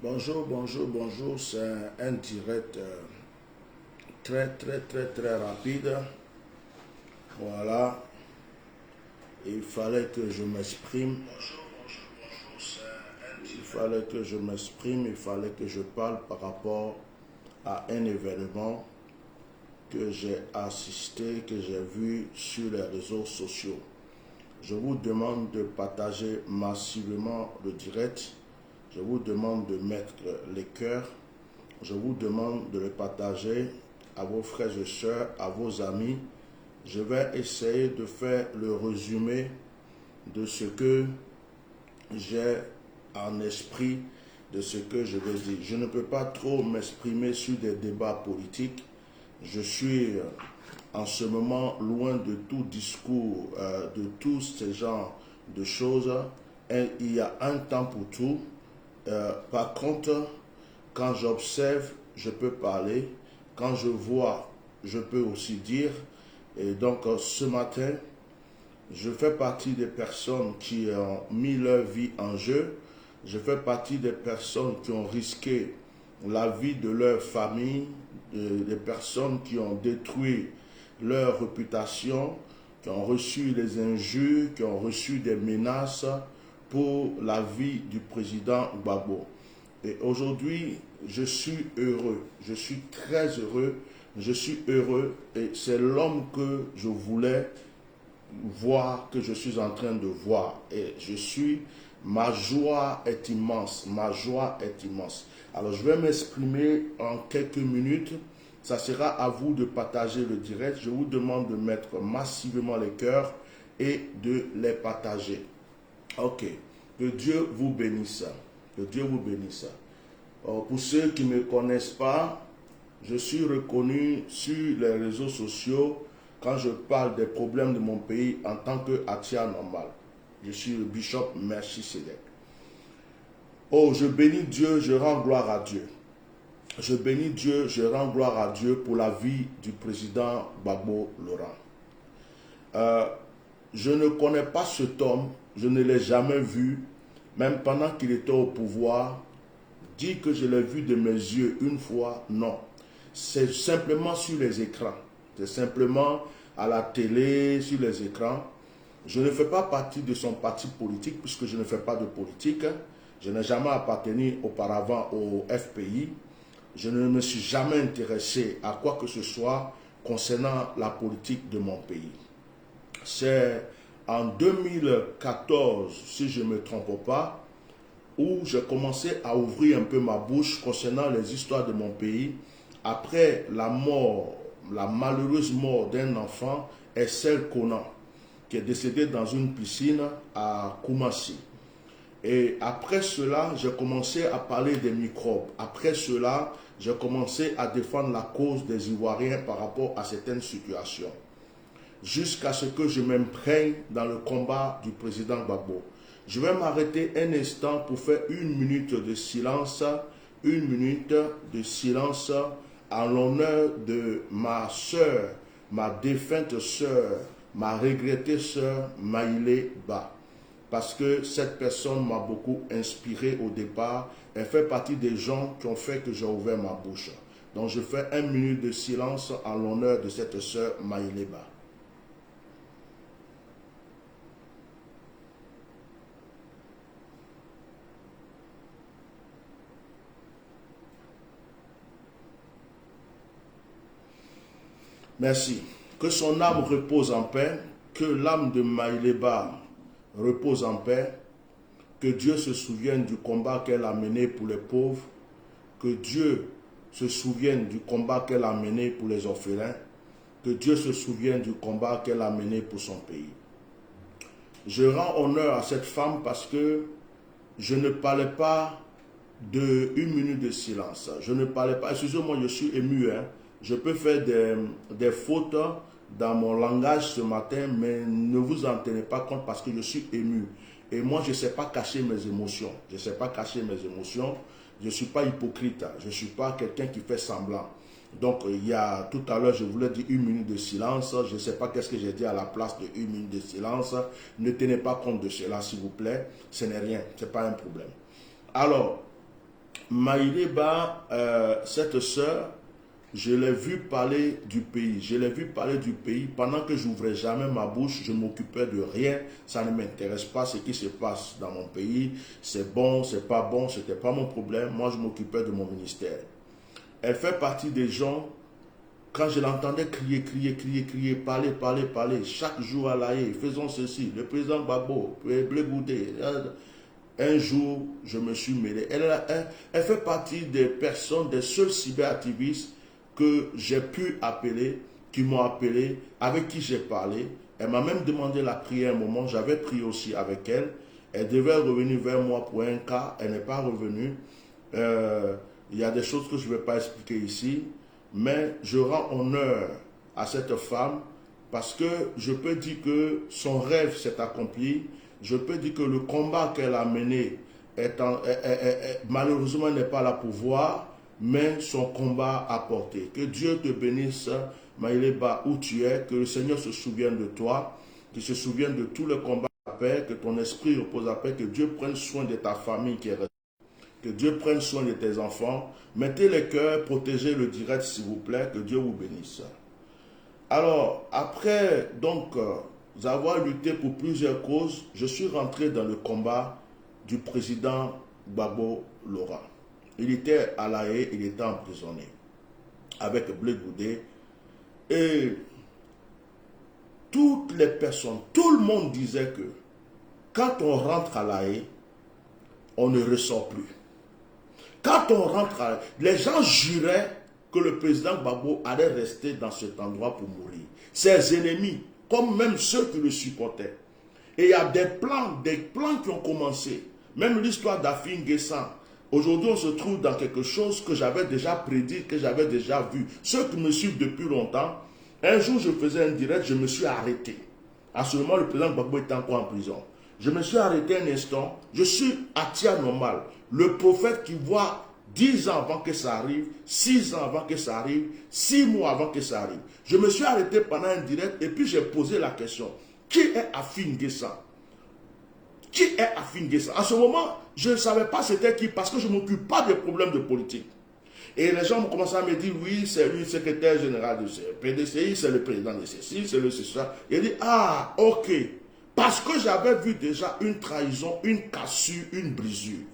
Bonjour, bonjour, bonjour. C'est un direct très rapide. Voilà. Il fallait que je m'exprime. Il fallait que je m'exprime. Il fallait que je parle par rapport à un événement que j'ai assisté, que j'ai vu sur les réseaux sociaux. Je vous demande de partager massivement le direct. Je vous demande de mettre les cœurs. Je vous demande de le partager à vos frères et sœurs, à vos amis. Je vais essayer de faire le résumé de ce que j'ai en esprit, de ce que je vais dire. Je ne peux pas trop m'exprimer sur des débats politiques. Je suis en ce moment loin de tout discours, de tous ces genres de choses. Et il y a un temps pour tout. Par contre, quand j'observe, je peux parler. Quand je vois, je peux aussi dire. Et donc, ce matin, je fais partie des personnes qui ont mis leur vie en jeu. Je fais partie des personnes qui ont risqué la vie de leur famille, des personnes qui ont détruit leur réputation, qui ont reçu les injures, qui ont reçu des menaces pour la vie du président Gbagbo. Et aujourd'hui, je suis heureux, je suis très heureux, je suis heureux et c'est l'homme que je voulais voir, que je suis en train de voir. Et ma joie est immense, ma joie est immense. Alors je vais m'exprimer en quelques minutes. Ça sera à vous de partager le direct. Je vous demande de mettre massivement les cœurs et de les partager. Ok. Que Dieu vous bénisse. Que Dieu vous bénisse. Pour ceux qui ne me connaissent pas, je suis reconnu sur les réseaux sociaux quand je parle des problèmes de mon pays en tant que Atia normal. Je suis le bishop Melchisedec. Oh, je bénis Dieu, je rends gloire à Dieu. Je bénis Dieu, je rends gloire à Dieu pour la vie du président Gbagbo Laurent. Je ne connais pas cet homme, je ne l'ai jamais vu, même pendant qu'il était au pouvoir. Dire que je l'ai vu de mes yeux une fois, non. C'est simplement sur les écrans. C'est simplement à la télé, sur les écrans. Je ne fais pas partie de son parti politique, puisque je ne fais pas de politique. Je n'ai jamais appartenu auparavant au FPI. Je ne me suis jamais intéressé à quoi que ce soit concernant la politique de mon pays. C'est en 2014, si je ne me trompe pas, où j'ai commencé à ouvrir un peu ma bouche concernant les histoires de mon pays après la mort, la malheureuse mort d'un enfant, Essel Conan, qui est décédé dans une piscine à Koumassi. Et après cela, j'ai commencé à parler des microbes. Après cela, j'ai commencé à défendre la cause des Ivoiriens par rapport à certaines situations. Jusqu'à ce que je m'imprègne dans le combat du président Gbagbo. Je vais m'arrêter un instant pour faire une minute de silence en l'honneur de ma sœur, ma défunte sœur, ma regrettée sœur Maïlé Ba. Parce que cette personne m'a beaucoup inspiré au départ. Elle fait partie des gens qui ont fait que j'ai ouvert ma bouche. Donc je fais une minute de silence en l'honneur de cette sœur Maïlé Ba. Merci. Que son âme repose en paix, que l'âme de Maïleba repose en paix, que Dieu se souvienne du combat qu'elle a mené pour les pauvres, que Dieu se souvienne du combat qu'elle a mené pour les orphelins, que Dieu se souvienne du combat qu'elle a mené pour son pays. Je rends honneur à cette femme parce que je ne parlais pas de une minute de silence. Je ne parlais pas, excusez-moi, je suis ému, hein. Je peux faire des fautes dans mon langage ce matin, mais ne vous en tenez pas compte parce que je suis ému. Et moi, je ne sais pas cacher mes émotions. Je ne sais pas cacher mes émotions. Je ne suis pas hypocrite. Je ne suis pas quelqu'un qui fait semblant. Donc, il y a tout à l'heure, je voulais dire une minute de silence. Je ne sais pas qu'est-ce que j'ai dit à la place de une minute de silence. Ne tenez pas compte de cela, s'il vous plaît. Ce n'est rien. Ce n'est pas un problème. Alors, Maïleba, cette sœur, je l'ai vu parler du pays. Je l'ai vu parler du pays pendant que je n'ouvrais jamais ma bouche. Je m'occupais de rien. Ça ne m'intéresse pas ce qui se passe dans mon pays. C'est bon, c'est pas bon, ce n'était pas mon problème. Moi, je m'occupais de mon ministère. Elle fait partie des gens, quand je l'entendais crier, parler, chaque jour à l'AE, faisons ceci, le président Gbagbo, Blé Goudé. Un jour, je me suis mêlé. Elle fait partie des personnes, des seuls cyberactivistes que j'ai pu appeler, qui m'ont appelé, avec qui j'ai parlé. Elle m'a même demandé la prière un moment. J'avais prié aussi avec elle. Elle devait revenir vers moi pour un cas. Elle n'est pas revenue. Il y a des choses que je ne vais pas expliquer ici. Mais je rends honneur à cette femme parce que je peux dire que son rêve s'est accompli. Je peux dire que le combat qu'elle a mené, malheureusement, n'est pas là pour voir, mais son combat a porté. Que Dieu te bénisse, Maïleba, où tu es, que le Seigneur se souvienne de toi, qu'il se souvienne de tout le combat à paix, que ton esprit repose à paix, que Dieu prenne soin de ta famille qui est restée, que Dieu prenne soin de tes enfants. Mettez les cœurs, protégez le direct s'il vous plaît, que Dieu vous bénisse. Alors, après donc avoir lutté pour plusieurs causes, je suis rentré dans le combat du président Gbagbo Laurent. Il était à La Haye, il était emprisonné avec Blé Goudé. Et toutes les personnes, tout le monde disait que quand on rentre à La Haye, on ne ressort plus. Quand on rentre à La Haye, les gens juraient que le président Gbagbo allait rester dans cet endroit pour mourir. Ses ennemis, comme même ceux qui le supportaient. Et il y a des plans qui ont commencé. Même l'histoire d'Afin Guessan. Aujourd'hui, on se trouve dans quelque chose que j'avais déjà prédit, que j'avais déjà vu. Ceux qui me suivent depuis longtemps, un jour, je faisais un direct, je me suis arrêté. À ce moment, le président Gbagbo était encore en prison. Je me suis arrêté un instant. Je suis à Tia Normal, le prophète qui voit 10 ans avant que ça arrive, 6 ans avant que ça arrive, 6 mois avant que ça arrive. Je me suis arrêté pendant un direct et puis j'ai posé la question. Qui est Afin Guessan? Qui est Afin Guessan? À ce moment, je ne savais pas c'était qui parce que je ne m'occupe pas des problèmes de politique. Et les gens ont commencé à me dire, oui, c'est lui le secrétaire général du PDCI, c'est le président de ceci, c'est le ça. Il dit, ah, ok. Parce que j'avais vu déjà une trahison, une cassure, une brisure.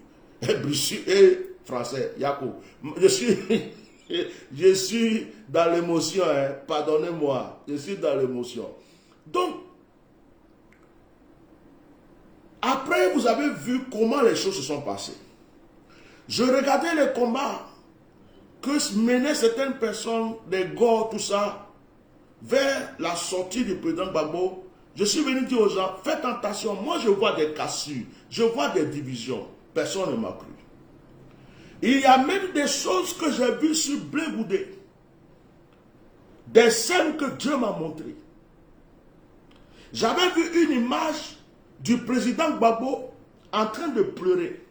Et français, Yakou. Je suis dans l'émotion, hein, pardonnez-moi. Je suis dans l'émotion. Donc, après, vous avez vu comment les choses se sont passées. Je regardais les combats que menaient certaines personnes, des Gors, tout ça, vers la sortie du président Gbagbo. Je suis venu dire aux gens, faites attention, moi je vois des cassures, je vois des divisions. Personne ne m'a cru. Il y a même des choses que j'ai vues sur Blé Goudé. Des scènes que Dieu m'a montrées. J'avais vu une image du président Gbagbo en train de pleurer.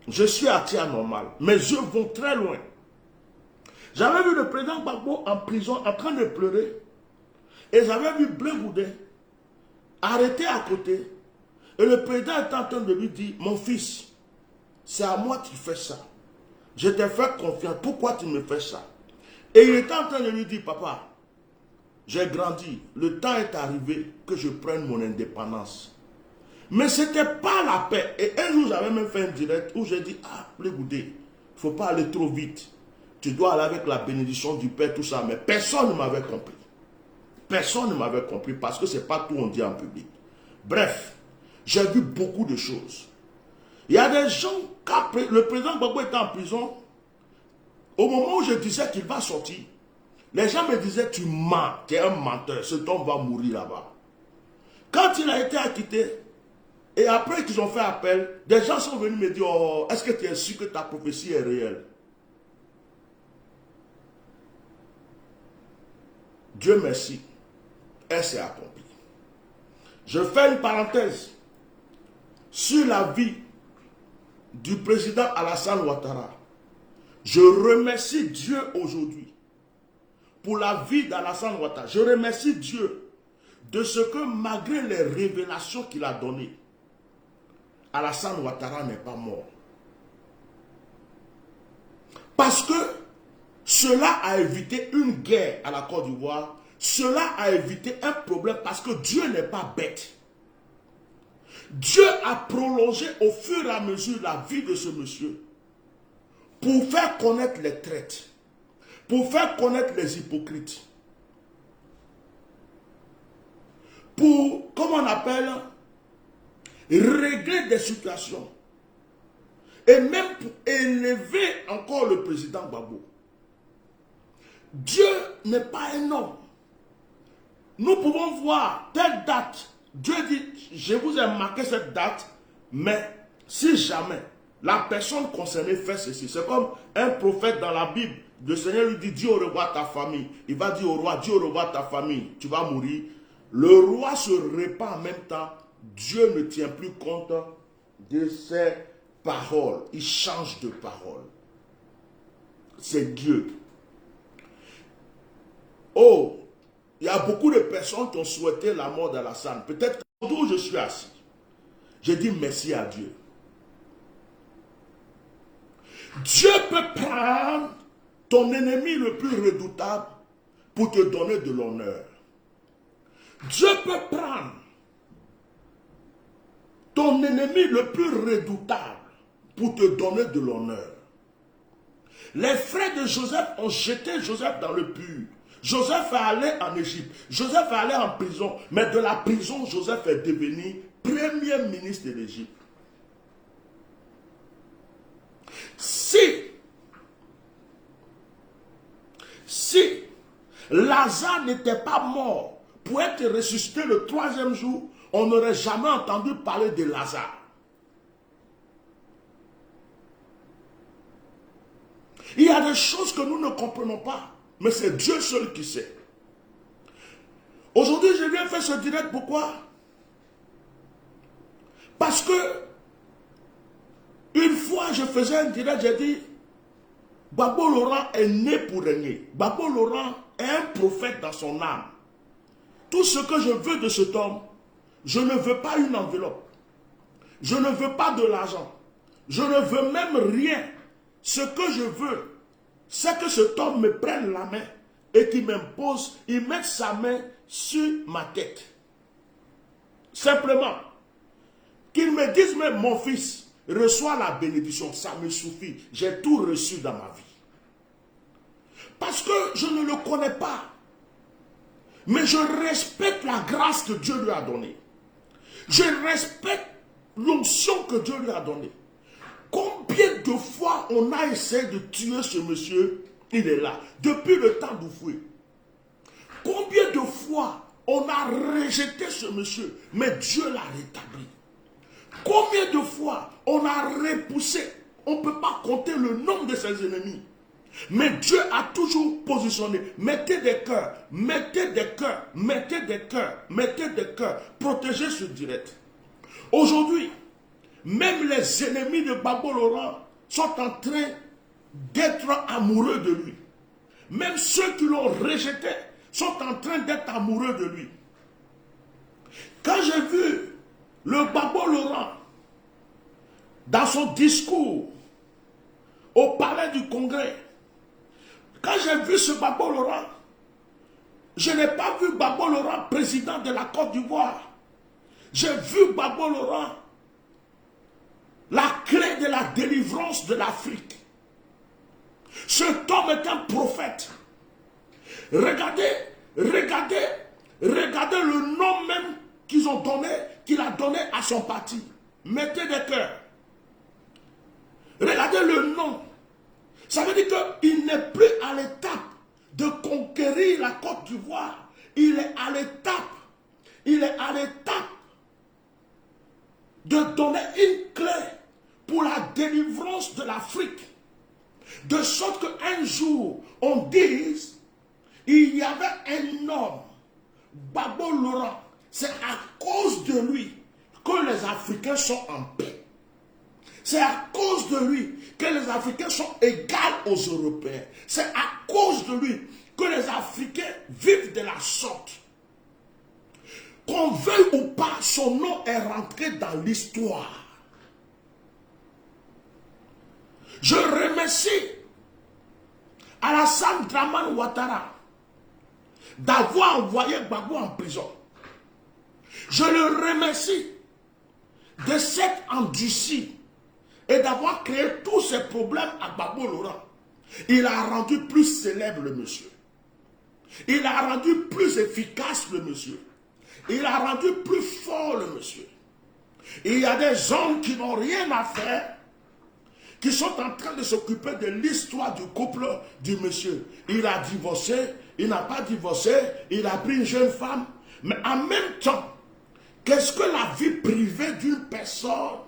Je suis à Tia Normal. Mes yeux vont très loin. J'avais vu le président Gbagbo en prison en train de pleurer. Et j'avais vu Blé Goudé arrêté à côté. Et le président était en train de lui dire, mon fils, c'est à moi qui fais ça. Je t'ai fait confiance. Pourquoi tu me fais ça? Et il était en train de lui dire, papa, j'ai grandi. Le temps est arrivé que je prenne mon indépendance. Mais ce n'était pas la paix. Et un jour, j'avais même fait un direct où j'ai dit, ah, Blé Goudé, il ne faut pas aller trop vite. Tu dois aller avec la bénédiction du Père, tout ça. Mais personne ne m'avait compris. Personne ne m'avait compris parce que ce n'est pas tout on dit en public. Bref, j'ai vu beaucoup de choses. Il y a des gens, quand le président Gbagbo était en prison, au moment où je disais qu'il va sortir, les gens me disaient, tu mens, tu es un menteur, cet homme va mourir là-bas. Quand il a été acquitté, et après qu'ils ont fait appel, des gens sont venus me dire, oh, est-ce que tu es sûr que ta prophétie est réelle? Dieu merci, elle s'est accomplie. Je fais une parenthèse sur la vie du président Alassane Ouattara. Je remercie Dieu aujourd'hui pour la vie d'Alassane Ouattara. Je remercie Dieu de ce que malgré les révélations qu'il a données, Alassane Ouattara n'est pas mort. Parce que cela a évité une guerre à la Côte d'Ivoire. Cela a évité un problème parce que Dieu n'est pas bête. Dieu a prolongé au fur et à mesure la vie de ce monsieur pour faire connaître les traites, pour faire connaître les hypocrites, pour, comment on appelle, régler des situations et même pour élever encore le président Gbagbo. Dieu n'est pas un homme. Nous pouvons voir telle date. Dieu dit, je vous ai marqué cette date, mais si jamais la personne concernée fait ceci, c'est comme un prophète dans la Bible. Le Seigneur lui dit, dis au revoir ta famille. Il va dire au roi, dis au revoir ta famille, tu vas mourir. Le roi se répand en même temps. Dieu ne tient plus compte de ses paroles. Il change de parole. C'est Dieu. Oh, il y a beaucoup de personnes qui ont souhaité la mort d'Alassane. Peut-être qu'aujourd'hui je suis assis, je dis merci à Dieu. Dieu peut prendre ton ennemi le plus redoutable pour te donner de l'honneur. Dieu peut prendre ton ennemi le plus redoutable pour te donner de l'honneur. Les frères de Joseph ont jeté Joseph dans le puits. Joseph est allé en Égypte. Joseph est allé en prison. Mais de la prison, Joseph est devenu premier ministre de l'Égypte. Si Lazare n'était pas mort pour être ressuscité le 3e jour, on n'aurait jamais entendu parler de Lazare. Il y a des choses que nous ne comprenons pas, mais c'est Dieu seul qui sait. Aujourd'hui, je viens faire ce direct, pourquoi? Parce que une fois, je faisais un direct, j'ai dit, Gbagbo Laurent est né pour régner. Gbagbo Laurent est un prophète dans son âme. Tout ce que je veux de cet homme, je ne veux pas une enveloppe. Je ne veux pas de l'argent. Je ne veux même rien. Ce que je veux, c'est que cet homme me prenne la main et qu'il m'impose, il mette sa main sur ma tête. Simplement. Qu'il me dise même, mon fils, reçois la bénédiction, ça me suffit. J'ai tout reçu dans ma vie. Parce que je ne le connais pas. Mais je respecte la grâce que Dieu lui a donnée. Je respecte l'onction que Dieu lui a donnée. Combien de fois on a essayé de tuer ce monsieur, il est là, depuis le temps d'Oufoué. Combien de fois on a rejeté ce monsieur, mais Dieu l'a rétabli. Combien de fois on a repoussé, on ne peut pas compter le nombre de ses ennemis. Mais Dieu a toujours positionné, mettez des cœurs, mettez des cœurs, mettez des cœurs, mettez des cœurs, protégez ce direct. Aujourd'hui, même les ennemis de Gbagbo Laurent sont en train d'être amoureux de lui. Même ceux qui l'ont rejeté sont en train d'être amoureux de lui. Quand j'ai vu le Gbagbo Laurent dans son discours au palais du Congrès, quand j'ai vu ce Gbagbo Laurent, je n'ai pas vu Gbagbo Laurent président de la Côte d'Ivoire. J'ai vu Gbagbo Laurent la clé de la délivrance de l'Afrique. Cet homme est un prophète. Regardez le nom même qu'ils ont donné, qu'il a donné à son parti. Mettez des cœurs. Regardez le nom. Ça veut dire qu'il n'est plus à l'étape de conquérir la Côte d'Ivoire. Il est à l'étape de donner une clé pour la délivrance de l'Afrique. De sorte qu'un jour, on dise, il y avait un homme, Gbagbo Laurent, c'est à cause de lui que les Africains sont en paix. C'est à cause de lui que les Africains sont égaux aux Européens. C'est à cause de lui que les Africains vivent de la sorte. Qu'on veuille ou pas, son nom est rentré dans l'histoire. Je remercie Alassane Dramane Ouattara d'avoir envoyé Gbagbo en prison. Je le remercie de s'être endurci et d'avoir créé tous ces problèmes à Gbagbo Laurent. Il a rendu plus célèbre le monsieur. Il a rendu plus efficace le monsieur. Il a rendu plus fort le monsieur. Il y a des hommes qui n'ont rien à faire, qui sont en train de s'occuper de l'histoire du couple du monsieur. Il a divorcé, il n'a pas divorcé, il a pris une jeune femme. Mais en même temps, qu'est-ce que la vie privée d'une personne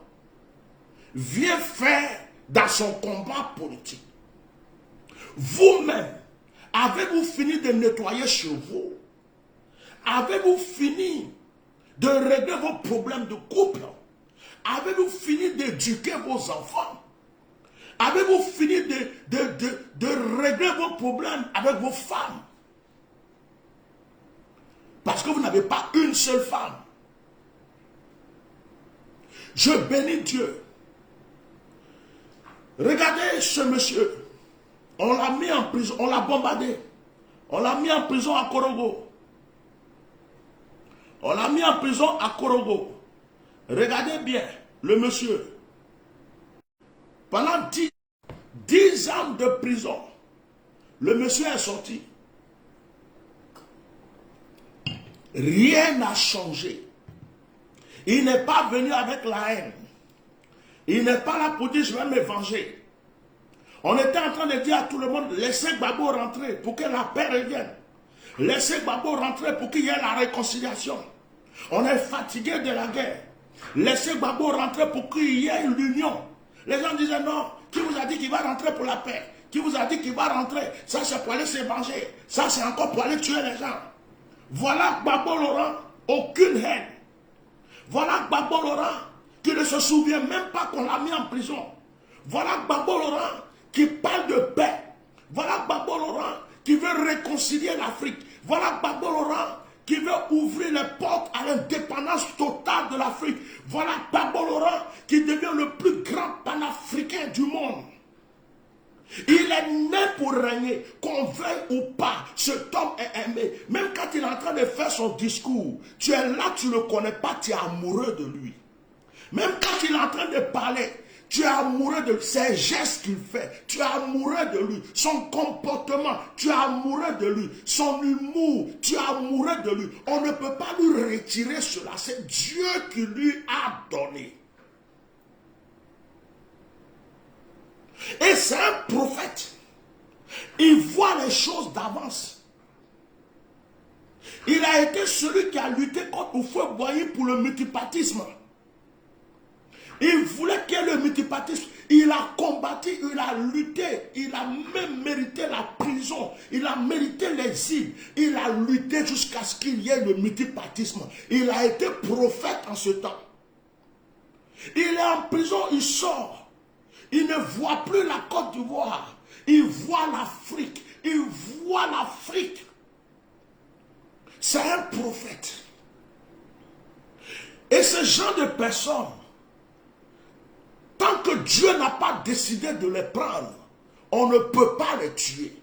vient faire dans son combat politique? Vous-même, avez-vous fini de nettoyer chez vous? Avez-vous fini de régler vos problèmes de couple? Avez-vous fini d'éduquer vos enfants? Avez-vous fini de régler vos problèmes avec vos femmes? Parce que vous n'avez pas une seule femme. Je bénis Dieu. Regardez ce monsieur. On l'a mis en prison, on l'a bombardé. On l'a mis en prison à Korogo. On l'a mis en prison à Korogo. Regardez bien, le monsieur. Pendant 10 ans de prison, le monsieur est sorti. Rien n'a changé. Il n'est pas venu avec la haine. Il n'est pas là pour dire je vais me venger. On était en train de dire à tout le monde, laissez Gbagbo rentrer pour que la paix revienne. Laissez Gbagbo rentrer pour qu'il y ait la réconciliation. On est fatigué de la guerre. Laissez Gbagbo rentrer pour qu'il y ait l'union. Les gens disaient non, qui vous a dit qu'il va rentrer pour la paix? Qui vous a dit qu'il va rentrer? Ça c'est pour aller se venger. Ça c'est encore pour aller tuer les gens. Voilà Gbagbo Laurent, aucune haine. Voilà Gbagbo Laurent qui ne se souvient même pas qu'on l'a mis en prison. Voilà Gbagbo Laurent qui parle de paix. Voilà Gbagbo Laurent qui veut réconcilier l'Afrique. Voilà Gbagbo Laurent qui veut ouvrir les portes à l'indépendance totale de l'Afrique. Voilà Gbagbo Laurent qui devient le plus grand panafricain du monde. Il est né pour régner, qu'on veuille ou pas. Cet homme est aimé. Même quand il est en train de faire son discours, tu es là, tu ne le connais pas, tu es amoureux de lui. Même quand il est en train de parler, tu es amoureux de ses gestes qu'il fait. Tu es amoureux de lui. Son comportement, tu es amoureux de lui. Son humour, tu es amoureux de lui. On ne peut pas lui retirer cela. C'est Dieu qui lui a donné. Et c'est un prophète. Il voit les choses d'avance. Il a été celui qui a lutté contre Houphouët-Boigny pour le multipartisme. Il voulait qu'il y ait le multipartisme. Il a combattu, il a lutté. Il a même mérité la prison. Il a mérité l'exil. Il a lutté jusqu'à ce qu'il y ait le multipartisme. Il a été prophète en ce temps. Il est en prison, il sort. Il ne voit plus la Côte d'Ivoire. Il voit l'Afrique. Il voit l'Afrique. C'est un prophète. Et ce genre de personnes, tant que Dieu n'a pas décidé de les prendre, on ne peut pas les tuer.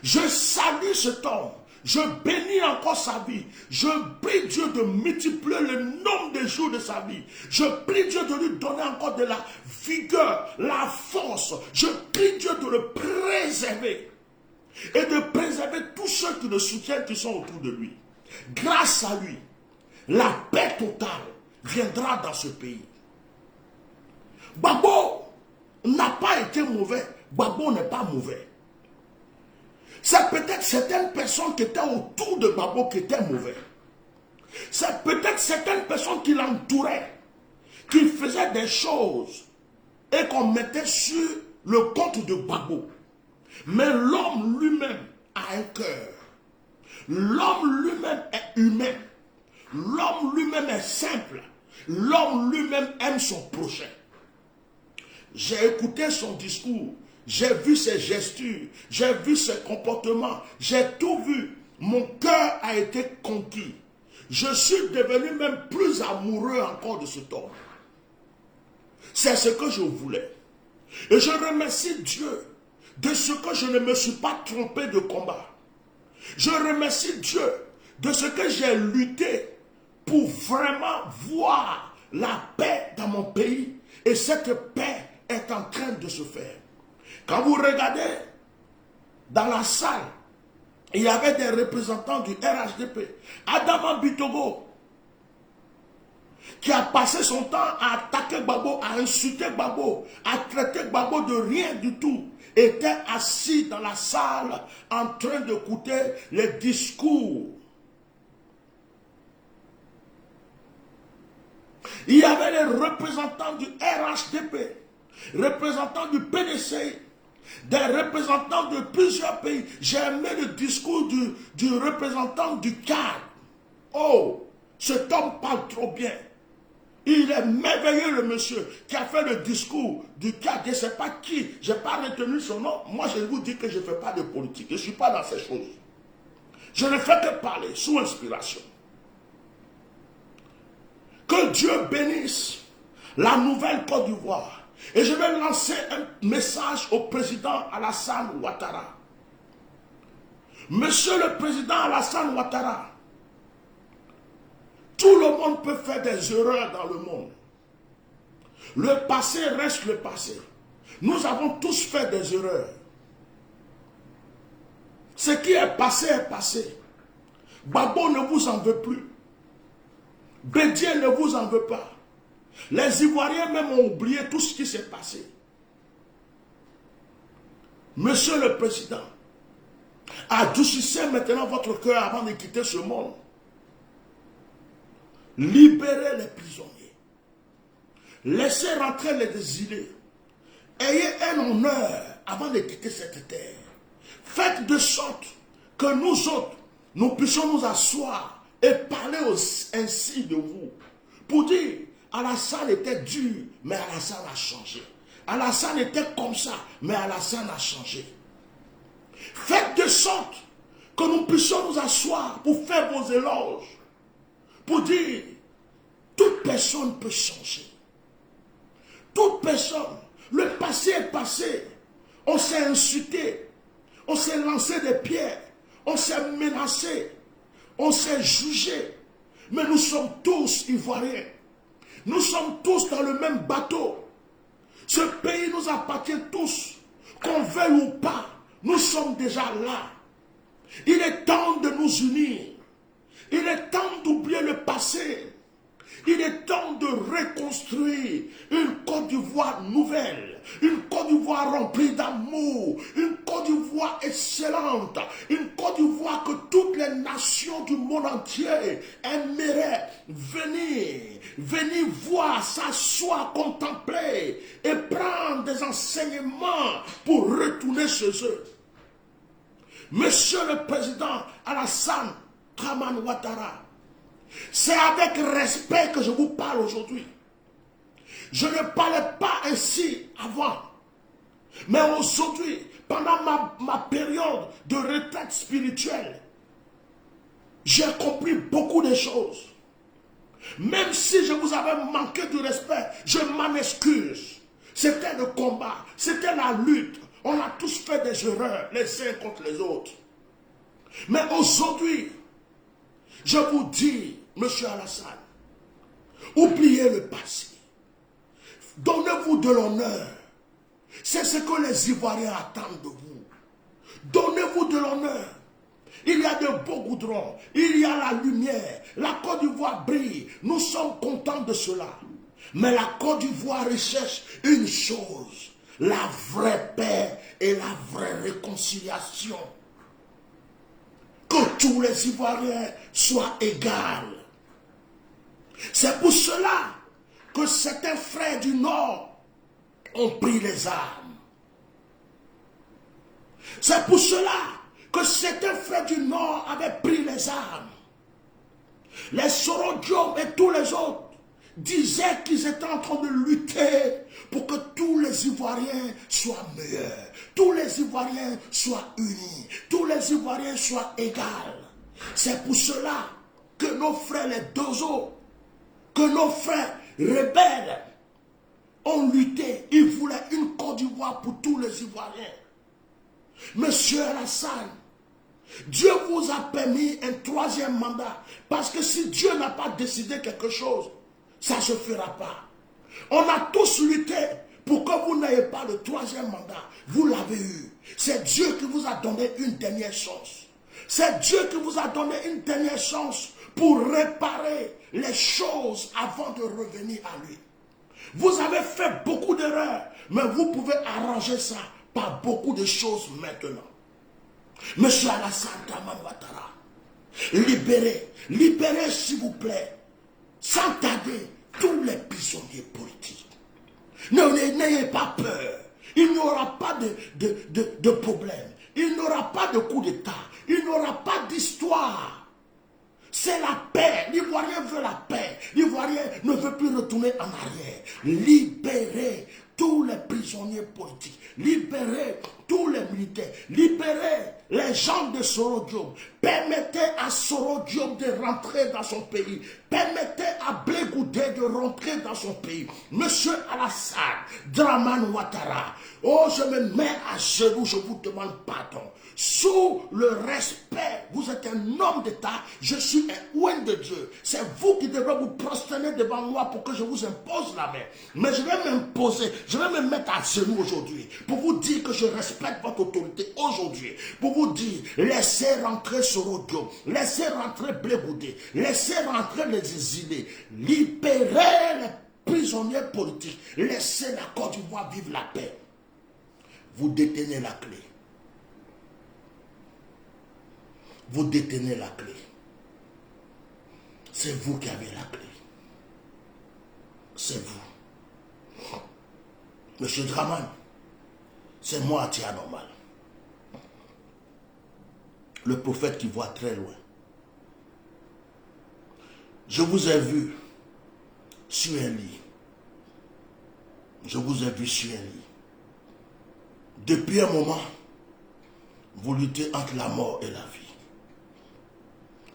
Je salue cet homme. Je bénis encore sa vie. Je prie Dieu de multiplier le nombre de jours de sa vie. Je prie Dieu de lui donner encore de la vigueur, la force. Je prie Dieu de le préserver. Et de préserver tous ceux qui le soutiennent, qui sont autour de lui. Grâce à lui, la paix totale viendra dans ce pays. Gbagbo n'a pas été mauvais. Gbagbo n'est pas mauvais. C'est peut-être certaines personnes qui étaient autour de Gbagbo qui étaient mauvais. C'est peut-être certaines personnes qui l'entouraient, qui faisaient des choses et qu'on mettait sur le compte de Gbagbo. Mais l'homme lui-même a un cœur. L'homme lui-même est humain. L'homme lui-même est simple. L'homme lui-même aime son prochain. J'ai écouté son discours. J'ai vu ses gestures, j'ai vu ses comportements, j'ai tout vu. Mon cœur a été conquis. Je suis devenu même plus amoureux encore de cet homme. C'est ce que je voulais. Et je remercie Dieu de ce que je ne me suis pas trompé de combat. Je remercie Dieu de ce que j'ai lutté pour vraiment voir la paix dans mon pays. Et cette paix est en train de se faire. Quand vous regardez dans la salle, il y avait des représentants du RHDP. Adama Bitogo, qui a passé son temps à attaquer Gbagbo, à insulter Gbagbo, à traiter Gbagbo de rien du tout, était assis dans la salle en train d'écouter les discours. Il y avait les représentants du RHDP, représentants du PDC, des représentants de plusieurs pays. J'ai aimé le discours du représentant du CAD. Oh, cet homme parle trop bien. Il est merveilleux, le monsieur qui a fait le discours du CAD. Je ne sais pas qui, je n'ai pas retenu son nom. Moi, je vous dis que je ne fais pas de politique. Je ne suis pas dans ces choses. Je ne fais que parler sous inspiration. Que Dieu bénisse la nouvelle Côte d'Ivoire. Et je vais lancer un message au président Alassane Ouattara. Monsieur le président Alassane Ouattara, tout le monde peut faire des erreurs dans le monde. Le passé reste le passé. Nous avons tous fait des erreurs. Ce qui est passé est passé. Gbagbo ne vous en veut plus. Bédier ne vous en veut pas. Les Ivoiriens même ont oublié tout ce qui s'est passé. Monsieur le Président, adoucissez maintenant votre cœur avant de quitter ce monde. Libérez les prisonniers. Laissez rentrer les exilés. Ayez un honneur avant de quitter cette terre. Faites de sorte que nous autres, nous puissions nous asseoir et parler ainsi de vous. Pour dire, Alassane était dur, mais Alassane a changé. Alassane était comme ça, mais Alassane a changé. Faites de sorte que nous puissions nous asseoir pour faire vos éloges. Pour dire, toute personne peut changer. Toute personne. Le passé est passé. On s'est insulté. On s'est lancé des pierres. On s'est menacé. On s'est jugé. Mais nous sommes tous Ivoiriens. Nous sommes tous dans le même bateau. Ce pays nous appartient tous. Qu'on veuille ou pas, nous sommes déjà là. Il est temps de nous unir. Il est temps d'oublier le passé. Il est temps de reconstruire une Côte d'Ivoire nouvelle, une Côte d'Ivoire remplie d'amour, une Côte d'Ivoire excellente, une Côte d'Ivoire que toutes les nations du monde entier aimeraient venir voir, s'asseoir, contempler et prendre des enseignements pour retourner chez eux. Monsieur le Président Alassane Dramane Ouattara, c'est avec respect que je vous parle aujourd'hui. Je ne parlais pas ainsi avant. Mais aujourd'hui, pendant ma période de retraite spirituelle, j'ai compris beaucoup de choses. Même si je vous avais manqué du respect, je m'en excuse. C'était le combat, c'était la lutte. On a tous fait des erreurs, les uns contre les autres. Mais aujourd'hui, je vous dis, Monsieur Alassane, oubliez le passé. Donnez-vous de l'honneur. C'est ce que les Ivoiriens attendent de vous. Donnez-vous de l'honneur. Il y a de beaux goudrons. Il y a la lumière. La Côte d'Ivoire brille. Nous sommes contents de cela. Mais la Côte d'Ivoire recherche une chose. La vraie paix et la vraie réconciliation. Que tous les Ivoiriens soient égaux. C'est pour cela que certains frères du Nord ont pris les armes. C'est pour cela que certains frères du Nord avaient pris les armes. Les Sorodium et tous les autres disaient qu'ils étaient en train de lutter pour que tous les Ivoiriens soient meilleurs, tous les Ivoiriens soient unis, tous les Ivoiriens soient égaux. C'est pour cela que nos frères les Dozo, que nos frères rebelles ont lutté. Ils voulaient une Côte d'Ivoire pour tous les Ivoiriens. Monsieur Alassane, Dieu vous a permis un troisième mandat. Parce que si Dieu n'a pas décidé quelque chose, ça ne se fera pas. On a tous lutté pour que vous n'ayez pas le troisième mandat. Vous l'avez eu. C'est Dieu qui vous a donné une dernière chance. C'est Dieu qui vous a donné une dernière chance pour réparer les choses avant de revenir à lui. Vous avez fait beaucoup d'erreurs, mais vous pouvez arranger ça par beaucoup de choses maintenant. Monsieur Alassane Dramane Ouattara, libérez, libérez s'il vous plaît, sans tarder, tous les prisonniers politiques. N'ayez pas peur, il n'y aura pas de problème, il n'y aura pas de coup d'État, il n'y aura pas d'histoire. C'est la paix. L'Ivoirien veut la paix. L'Ivoirien ne veut plus retourner en arrière. Libérez tous les prisonniers politiques. Libérez tous les militaires. Libérez les gens de Soro Diop. Permettez à Soro Diop de rentrer dans son pays. Permettez à Blé Goudé de rentrer dans son pays. Monsieur Alassane Dramane Ouattara, oh, je me mets à genoux, je vous demande pardon. Sous le respect, vous êtes un homme d'État, je suis un oint de Dieu. C'est vous qui devrez vous prosterner devant moi pour que je vous impose la main. Mais je vais m'imposer, je vais me mettre à genoux aujourd'hui pour vous dire que je respecte votre autorité aujourd'hui. Pour vous dire, laissez rentrer Soro Diop, laissez rentrer Blé Goudé, laissez rentrer les exilés, libérez les prisonniers politiques, laissez la Côte d'Ivoire vivre la paix. Vous détenez la clé. Vous détenez la clé. C'est vous qui avez la clé. C'est vous. Monsieur Dramane, c'est moi qui est anormal. Le prophète qui voit très loin. Je vous ai vu sur un lit. Je vous ai vu sur un lit. Depuis un moment, vous luttez entre la mort et la vie.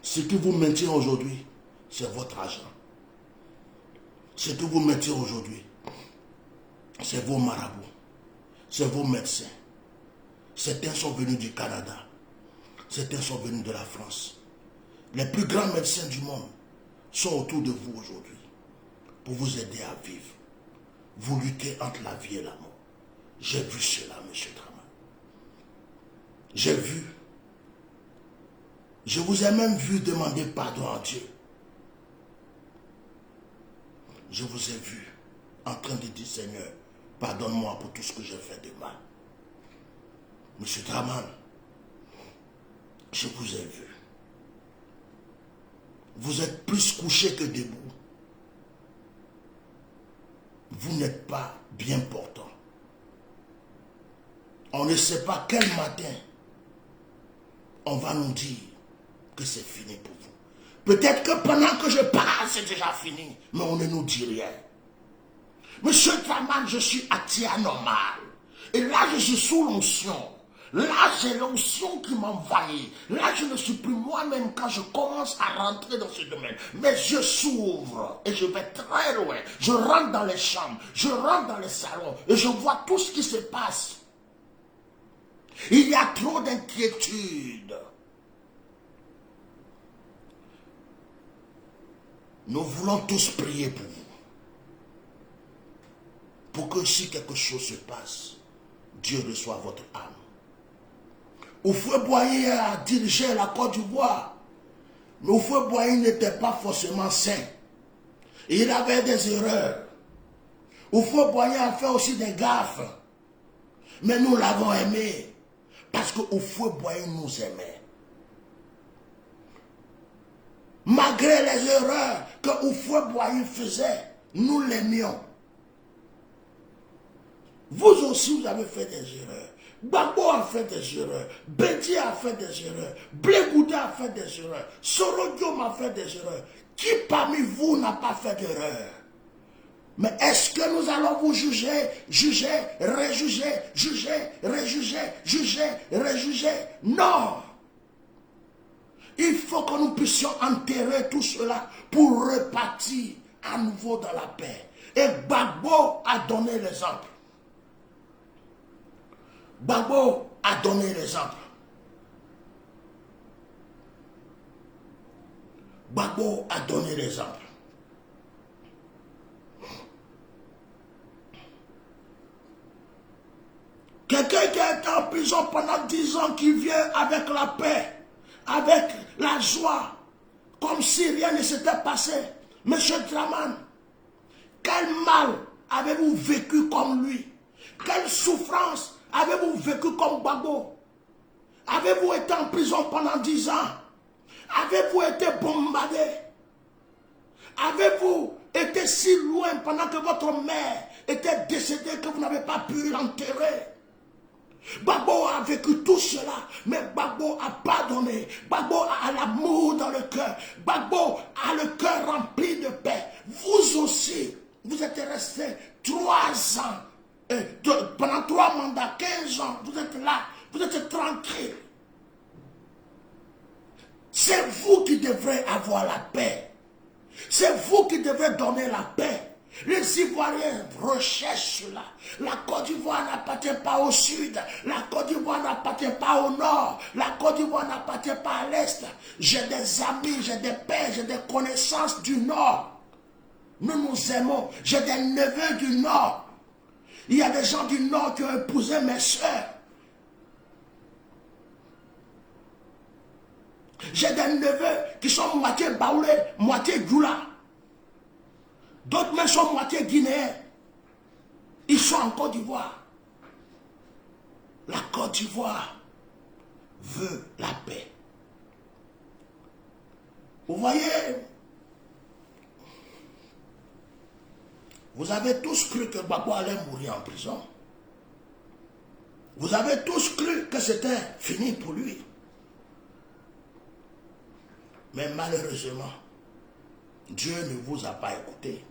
Ce qui vous maintient aujourd'hui, c'est votre argent. Ce qui vous maintient aujourd'hui, c'est vos marabouts, c'est vos médecins. Certains sont venus du Canada, certains sont venus de la France. Les plus grands médecins du monde sont autour de vous aujourd'hui pour vous aider à vivre. Vous luttez entre la vie et la mort. J'ai vu cela, monsieur Dramane. J'ai vu. Je vous ai même vu demander pardon à Dieu. Je vous ai vu en train de dire, Seigneur, pardonne-moi pour tout ce que j'ai fait de mal. Monsieur Dramane, je vous ai vu. Vous êtes plus couché que debout. Vous n'êtes pas bien portant. On ne sait pas quel matin on va nous dire que c'est fini pour vous. Peut-être que pendant que je parle, c'est déjà fini, mais on ne nous dit rien. Monsieur Dramane, je suis attiré anormal. Et là, je suis sous l'onction. Là, j'ai l'onction qui m'envahit. Là, je ne suis plus moi-même quand je commence à rentrer dans ce domaine. Mes yeux s'ouvrent et je vais très loin. Je rentre dans les chambres, je rentre dans les salons et je vois tout ce qui se passe. Il y a trop d'inquiétude. Nous voulons tous prier pour vous. Pour que si quelque chose se passe, Dieu reçoive votre âme. Houphouët-Boigny a dirigé la Côte d'Ivoire. Mais Houphouët-Boigny n'était pas forcément saint. Il avait des erreurs. Houphouët-Boigny a fait aussi des gaffes. Mais nous l'avons aimé. Parce que Houphouët-Boigny nous aimait. Malgré les erreurs que Houphouët-Boigny faisait, nous l'aimions. Vous aussi, vous avez fait des erreurs. Gbagbo a fait des erreurs. Bédié a fait des erreurs. Blé Goudé a fait des erreurs. Soro Diop a fait des erreurs. Qui parmi vous n'a pas fait d'erreur? Mais est-ce que nous allons vous juger, réjuger, réjuger? Non! Il faut que nous puissions enterrer tout cela pour repartir à nouveau dans la paix. Et Gbagbo a donné l'exemple. Gbagbo a donné l'exemple. Gbagbo a donné l'exemple. Quelqu'un qui a été en prison pendant 10 ans, qui vient avec la paix, avec la joie, comme si rien ne s'était passé. Monsieur Dramane, quel mal avez-vous vécu comme lui? Quelle souffrance avez-vous vécu comme Gbagbo? Avez-vous été en prison pendant 10 ans? Avez-vous été bombardé? Avez-vous été si loin pendant que votre mère était décédée que vous n'avez pas pu l'enterrer? Gbagbo a vécu tout cela, mais Gbagbo a pardonné. Gbagbo a l'amour dans le cœur. Gbagbo a le cœur rempli de paix. Vous aussi, vous êtes resté 3 ans, pendant 3 mandats, 15 ans, vous êtes là, vous êtes tranquille. C'est vous qui devrez avoir la paix. C'est vous qui devrez donner la paix. Les Ivoiriens recherchent cela. La Côte d'Ivoire n'appartient pas au sud. La Côte d'Ivoire n'appartient pas au nord. La Côte d'Ivoire n'appartient pas à l'est. J'ai des amis, j'ai des pères, j'ai des connaissances du nord. Nous nous aimons. J'ai des neveux du nord. Il y a des gens du nord qui ont épousé mes soeurs. J'ai des neveux qui sont moitié baoulés, moitié djoula. D'autres même sont moitié guinéens. Ils sont en Côte d'Ivoire. La Côte d'Ivoire veut la paix. Vous voyez, vous avez tous cru que Gbagbo allait mourir en prison. Vous avez tous cru que c'était fini pour lui. Mais malheureusement, Dieu ne vous a pas écouté.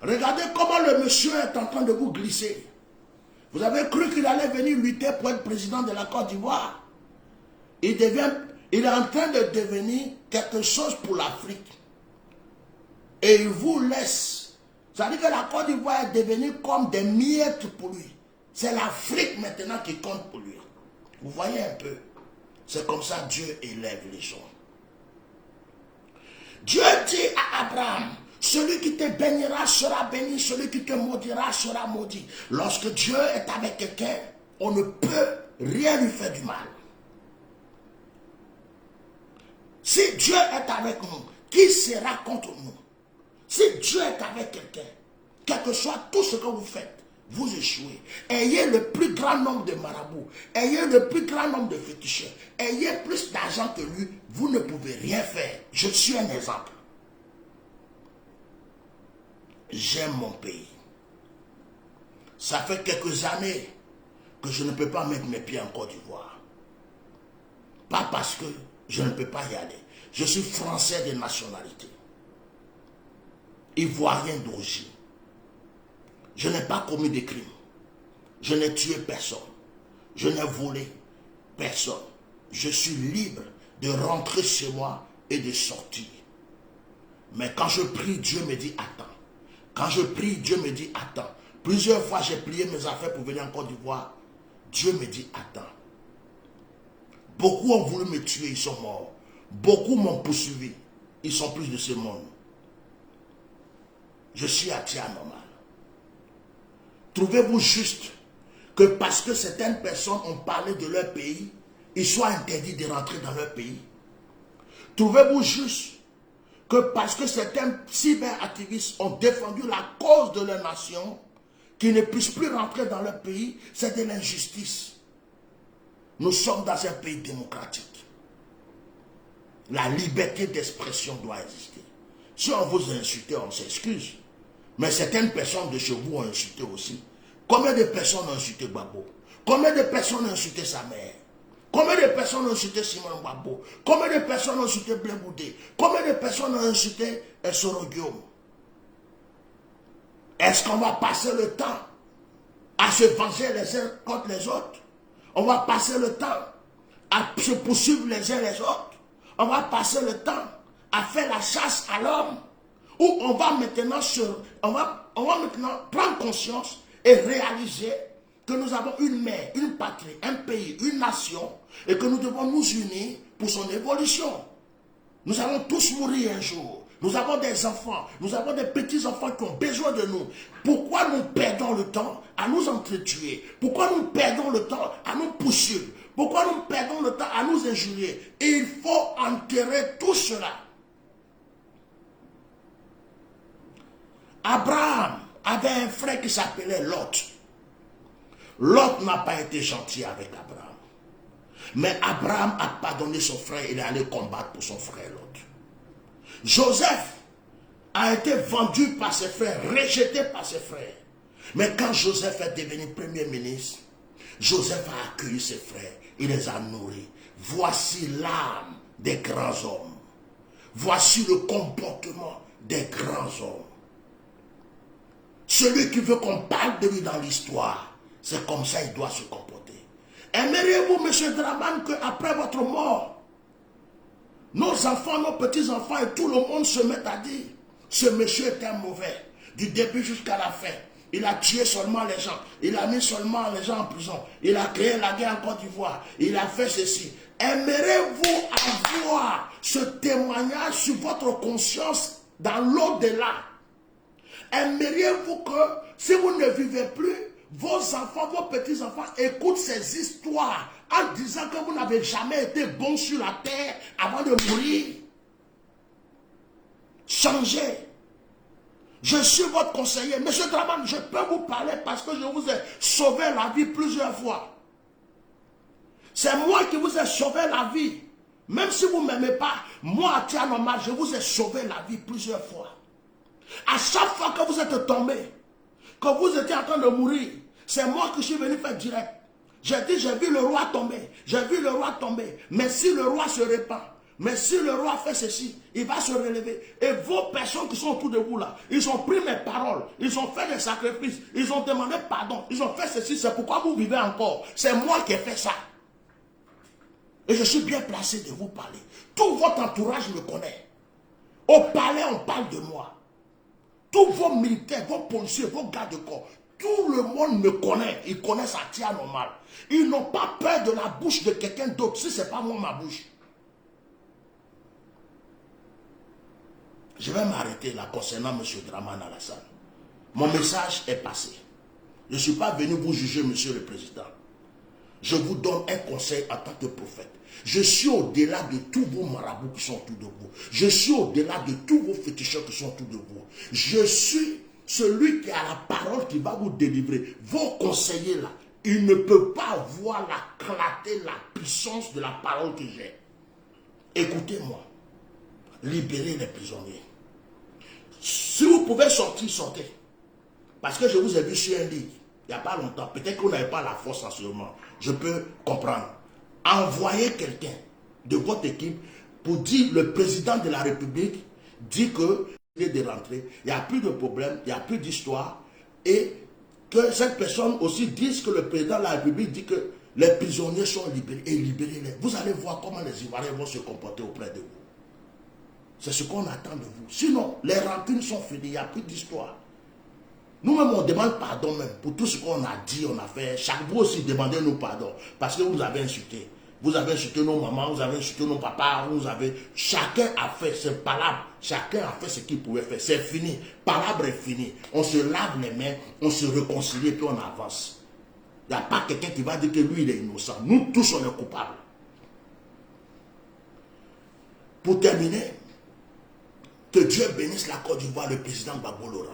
Regardez comment le monsieur est en train de vous glisser. Vous avez cru qu'il allait venir lutter pour être président de la Côte d'Ivoire. Il est en train de devenir quelque chose pour l'Afrique. Et il vous laisse. Ça veut dire que la Côte d'Ivoire est devenue comme des miettes pour lui. C'est l'Afrique maintenant qui compte pour lui. Vous voyez un peu. C'est comme ça que Dieu élève les gens. Dieu dit à Abraham, celui qui te bénira sera béni, celui qui te maudira sera maudit. Lorsque Dieu est avec quelqu'un, on ne peut rien lui faire du mal. Si Dieu est avec nous, qui sera contre nous? Si Dieu est avec quelqu'un, quel que soit tout ce que vous faites, vous échouez. Ayez le plus grand nombre de marabouts, ayez le plus grand nombre de féticheurs, ayez plus d'argent que lui, vous ne pouvez rien faire. Je suis un exemple. J'aime mon pays. Ça fait quelques années que je ne peux pas mettre mes pieds en Côte d'Ivoire. Pas parce que je ne peux pas y aller. Je suis français de nationalité. Ivoirien d'origine. Je n'ai pas commis de crimes. Je n'ai tué personne. Je n'ai volé personne. Je suis libre de rentrer chez moi et de sortir. Mais quand je prie, Dieu me dit attends. Quand je prie, Dieu me dit attends. Plusieurs fois, j'ai plié mes affaires pour venir en Côte d'Ivoire. Dieu me dit attends. Beaucoup ont voulu me tuer, ils sont morts. Beaucoup m'ont poursuivi. Ils sont plus de ce monde. Je suis anormal. Trouvez-vous juste que parce que certaines personnes ont parlé de leur pays, ils soient interdits de rentrer dans leur pays? Trouvez-vous juste que parce que certains cyberactivistes ont défendu la cause de leur nation, qu'ils ne puissent plus rentrer dans leur pays, c'est de l'injustice? Nous sommes dans un pays démocratique. La liberté d'expression doit exister. Si on vous insulte, on s'excuse. Mais certaines personnes de chez vous ont insulté aussi. Combien de personnes ont insulté Gbagbo? Combien de personnes ont insulté sa mère? Combien de personnes ont insulté Simon Gbagbo? Combien de personnes ont insulté Blé Boudé? Combien de personnes ont insulté Soro Guillaume? Est-ce qu'on va passer le temps à se venger les uns contre les autres? On va passer le temps à se poursuivre les uns les autres? On va passer le temps à faire la chasse à l'homme? Ou on va maintenant prendre conscience et réaliser que nous avons une mère, une patrie, un pays, une nation, et que nous devons nous unir pour son évolution. Nous allons tous mourir un jour. Nous avons des enfants, nous avons des petits-enfants qui ont besoin de nous. Pourquoi nous perdons le temps à nous entretuer? Pourquoi nous perdons le temps à nous poursuivre? Pourquoi nous perdons le temps à nous injurier? Et il faut enterrer tout cela. Abraham avait un frère qui s'appelait Lot. Lot n'a pas été gentil avec Abraham. Mais Abraham a pardonné son frère, il est allé combattre pour son frère Lot. Joseph a été vendu par ses frères, rejeté par ses frères. Mais quand Joseph est devenu premier ministre, Joseph a accueilli ses frères, il les a nourris. Voici l'âme des grands hommes. Voici le comportement des grands hommes. Celui qui veut qu'on parle de lui dans l'histoire, c'est comme ça qu'il doit se comporter. Aimeriez-vous, M. Draman, qu'après votre mort, nos enfants, nos petits-enfants et tout le monde se mettent à dire, ce monsieur était mauvais, du début jusqu'à la fin. Il a tué seulement les gens, il a mis seulement les gens en prison, il a créé la guerre en Côte d'Ivoire, il a fait ceci. Aimeriez-vous avoir ce témoignage sur votre conscience dans l'au-delà? Aimeriez-vous que, si vous ne vivez plus, vos enfants, vos petits-enfants écoutent ces histoires en disant que vous n'avez jamais été bon sur la terre avant de mourir? Changez. Je suis votre conseiller. Monsieur Draman, je peux vous parler parce que je vous ai sauvé la vie plusieurs fois. C'est moi qui vous ai sauvé la vie. Même si vous ne m'aimez pas, moi, Tiens Normal, je vous ai sauvé la vie plusieurs fois. À chaque fois que vous êtes tombé, que vous étiez en train de mourir, c'est moi qui suis venu faire direct. J'ai dit, j'ai vu le roi tomber, j'ai vu le roi tomber. Mais si le roi se répand, mais si le roi fait ceci, il va se relever. Et vos personnes qui sont autour de vous là, ils ont pris mes paroles, ils ont fait des sacrifices, ils ont demandé pardon, ils ont fait ceci, c'est pourquoi vous vivez encore. C'est moi qui ai fait ça. Et je suis bien placé de vous parler. Tout votre entourage me connaît. Au palais, on parle de moi. Tous vos militaires, vos policiers, vos gardes-corps, tout le monde me connaît. Ils connaissent à Tiens Normal. Ils n'ont pas peur de la bouche de quelqu'un d'autre si ce n'est pas moi, ma bouche. Je vais m'arrêter là concernant M. Draman Alassane. Mon message est passé. Je ne suis pas venu vous juger, Monsieur le Président. Je vous donne un conseil en tant que prophète. Je suis au-delà de tous vos marabouts qui sont autour de vous. Je suis au-delà de tous vos féticheurs qui sont autour de vous. Je suis celui qui a la parole qui va vous délivrer. Vos conseillers là, ils ne peuvent pas voir la clarté, la puissance de la parole que j'ai. Écoutez-moi. Libérez les prisonniers. Si vous pouvez sortir, sortez. Parce que je vous ai vu sur un livre, il n'y a pas longtemps. Peut-être que vous n'avez pas la force en ce moment. Je peux comprendre. Envoyez quelqu'un de votre équipe pour dire, le président de la République dit que il est de rentrer, il n'y a plus de problème, il n'y a plus d'histoire. Et que cette personne aussi dise que le président de la République dit que les prisonniers sont libérés et libérez-les. Vous allez voir comment les Ivoiriens vont se comporter auprès de vous. C'est ce qu'on attend de vous. Sinon, les rancunes sont finies, il n'y a plus d'histoire. Nous-mêmes, on demande pardon même pour tout ce qu'on a dit, on a fait. Chaque vous aussi, demandez-nous pardon. Parce que vous avez insulté. Vous avez insulté nos mamans, vous avez insulté nos papas, vous avez... Chacun a fait ses palabres. Chacun a fait ce qu'il pouvait faire. C'est fini. Palabre est fini. On se lave les mains, on se réconcilie, puis on avance. Il n'y a pas quelqu'un qui va dire que lui, il est innocent. Nous tous, on est coupables. Pour terminer, que Dieu bénisse la Côte d'Ivoire, le président Gbagbo Laurent.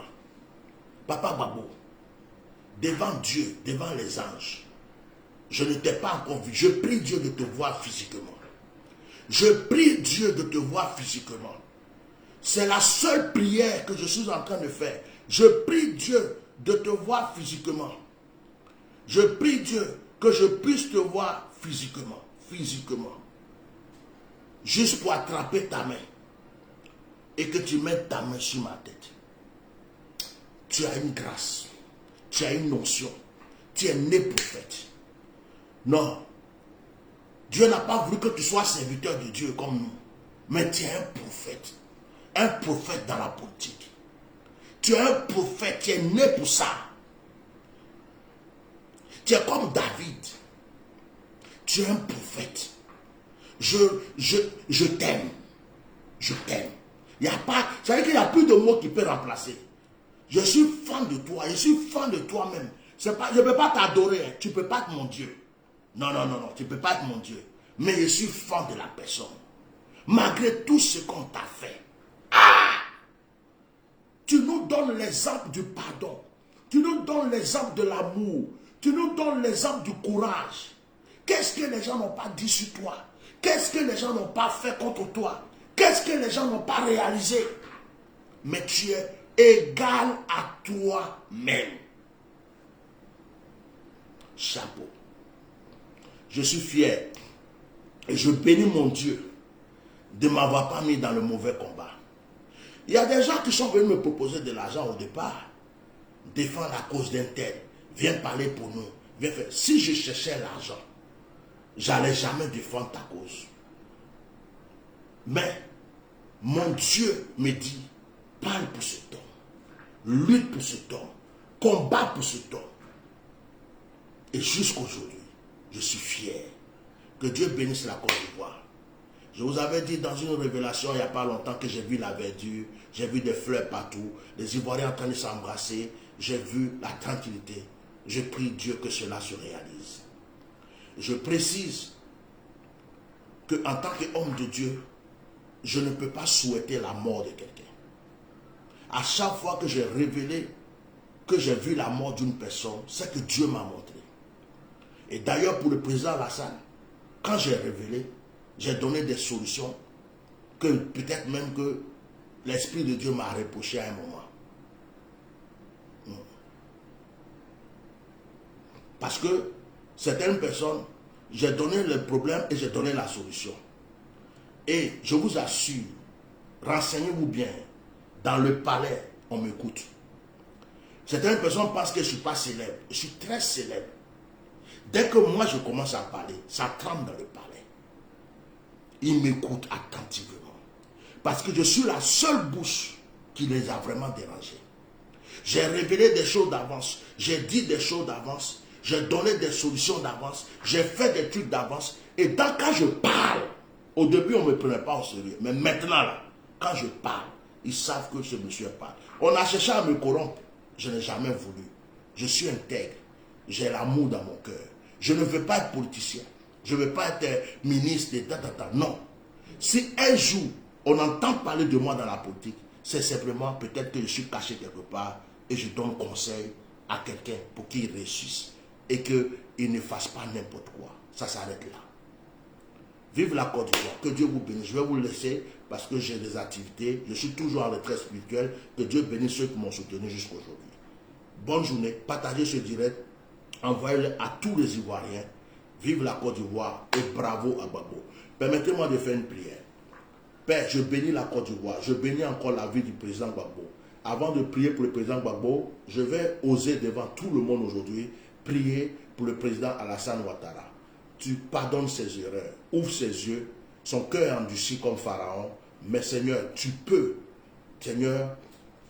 Papa Gbagbo, devant Dieu, devant les anges, je ne t'ai pas encore vu. Je prie Dieu de te voir physiquement. Je prie Dieu de te voir physiquement. C'est la seule prière que je suis en train de faire. Je prie Dieu de te voir physiquement. Je prie Dieu que je puisse te voir physiquement. Physiquement. Juste pour attraper ta main. Et que tu mettes ta main sur ma tête. Tu as une grâce. Tu as une notion. Tu es né prophète. Non. Dieu n'a pas voulu que tu sois serviteur de Dieu comme nous. Mais tu es un prophète. Un prophète dans la politique. Tu es un prophète. Tu es né pour ça. Tu es comme David. Tu es un prophète. Je t'aime. Je t'aime. Il y a pas, ça veut dire qu'il n'y a plus de mots qui peuvent remplacer. Je suis fan de toi. Je suis fan de toi-même. Je ne peux pas t'adorer. Hein. Tu ne peux pas être mon Dieu. Non, non, non, non. Tu ne peux pas être mon Dieu. Mais je suis fan de la personne. Malgré tout ce qu'on t'a fait. Ah! Tu nous donnes l'exemple du pardon. Tu nous donnes l'exemple de l'amour. Tu nous donnes l'exemple du courage. Qu'est-ce que les gens n'ont pas dit sur toi? Qu'est-ce que les gens n'ont pas fait contre toi? Qu'est-ce que les gens n'ont pas réalisé? Mais tu es égal à toi-même. Chapeau. Je suis fier. Et je bénis mon Dieu de ne m'avoir pas mis dans le mauvais combat. Il y a des gens qui sont venus me proposer de l'argent au départ. Défendre la cause d'un tel. Viens parler pour nous. Viens faire. Si je cherchais l'argent, j'allais jamais défendre ta cause. Mais mon Dieu me dit, parle pour cet homme. Lutte pour cet homme. Combat pour cet homme. Et jusqu'aujourd'hui, je suis fier. Que Dieu bénisse la Côte d'Ivoire. Je vous avais dit dans une révélation il n'y a pas longtemps que j'ai vu la verdure, j'ai vu des fleurs partout, les Ivoiriens en train de s'embrasser, j'ai vu la tranquillité. Je prie Dieu que cela se réalise. Je précise qu'en tant qu'homme de Dieu, je ne peux pas souhaiter la mort de quelqu'un. À chaque fois que j'ai révélé, que j'ai vu la mort d'une personne, c'est que Dieu m'a montré. Et d'ailleurs pour le président Alassane, quand j'ai révélé, j'ai donné des solutions que peut-être même que l'Esprit de Dieu m'a reproché à un moment. Parce que certaines personnes, j'ai donné le problème et j'ai donné la solution. Et je vous assure, renseignez-vous bien, dans le palais, on m'écoute. Certaines personnes pensent que je ne suis pas célèbre. Je suis très célèbre. Dès que moi je commence à parler, ça tremble dans le palais. Ils m'écoutent attentivement. Parce que je suis la seule bouche qui les a vraiment dérangés. J'ai révélé des choses d'avance. J'ai dit des choses d'avance. J'ai donné des solutions d'avance. J'ai fait des trucs d'avance. Et quand je parle, au début on ne me prenait pas au sérieux. Mais maintenant, là, quand je parle, ils savent que ce monsieur parle. On a cherché à me corrompre. Je n'ai jamais voulu. Je suis intègre. J'ai l'amour dans mon cœur. Je ne veux pas être politicien. Je ne veux pas être ministre de non. Si un jour, on entend parler de moi dans la politique, c'est simplement peut-être que je suis caché quelque part et je donne conseil à quelqu'un pour qu'il réussisse et qu'il ne fasse pas n'importe quoi. Ça s'arrête là. Vive la Côte d'Ivoire. Que Dieu vous bénisse. Je vais vous laisser parce que j'ai des activités. Je suis toujours en retraite spirituelle. Que Dieu bénisse ceux qui m'ont soutenu jusqu'à aujourd'hui. Bonne journée. Partagez ce direct. Envoyez-le à tous les Ivoiriens. Vive la Côte d'Ivoire et bravo à Gbagbo. Permettez-moi de faire une prière. Père, je bénis la Côte d'Ivoire. Je bénis encore la vie du président Gbagbo. Avant de prier pour le président Gbagbo, je vais oser devant tout le monde aujourd'hui prier pour le président Alassane Ouattara. Tu pardonnes ses erreurs, ouvre ses yeux, son cœur endurci comme Pharaon. Mais Seigneur, tu peux, Seigneur,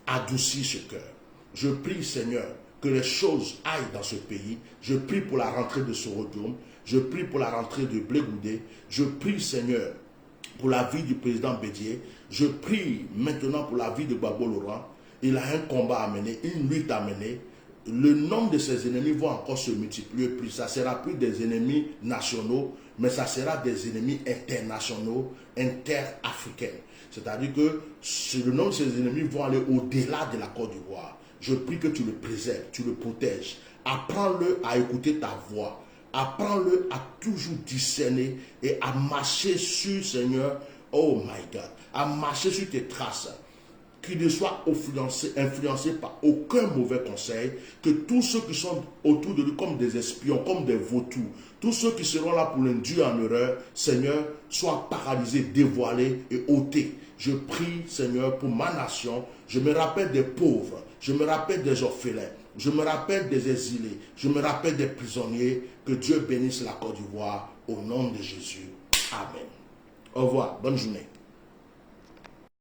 adoucir ce cœur. Je prie, Seigneur, que les choses aillent dans ce pays. Je prie pour la rentrée de Sorodome. Je prie pour la rentrée de Blé Goudé. Je prie, Seigneur, pour la vie du président Bédié. Je prie maintenant pour la vie de Gbagbo Laurent. Il a un combat à mener, une lutte à mener. Le nombre de ses ennemis va encore se multiplier plus. Ça ne sera plus des ennemis nationaux, mais ça sera des ennemis internationaux, interafricains. C'est-à-dire que le nombre de ses ennemis vont aller au-delà de la Côte d'Ivoire. Je prie que tu le préserves, tu le protèges. Apprends-le à écouter ta voix. Apprends-le à toujours discerner et à marcher sur, Seigneur, oh my God, à marcher sur tes traces. Qu'il ne soit influencé par aucun mauvais conseil, que tous ceux qui sont autour de lui comme des espions, comme des vautours, tous ceux qui seront là pour l'induire en erreur, Seigneur, soient paralysés, dévoilés et ôtés. Je prie, Seigneur, pour ma nation. Je me rappelle des pauvres, je me rappelle des orphelins, je me rappelle des exilés, je me rappelle des prisonniers. Que Dieu bénisse la Côte d'Ivoire au nom de Jésus. Amen. Au revoir, bonne journée.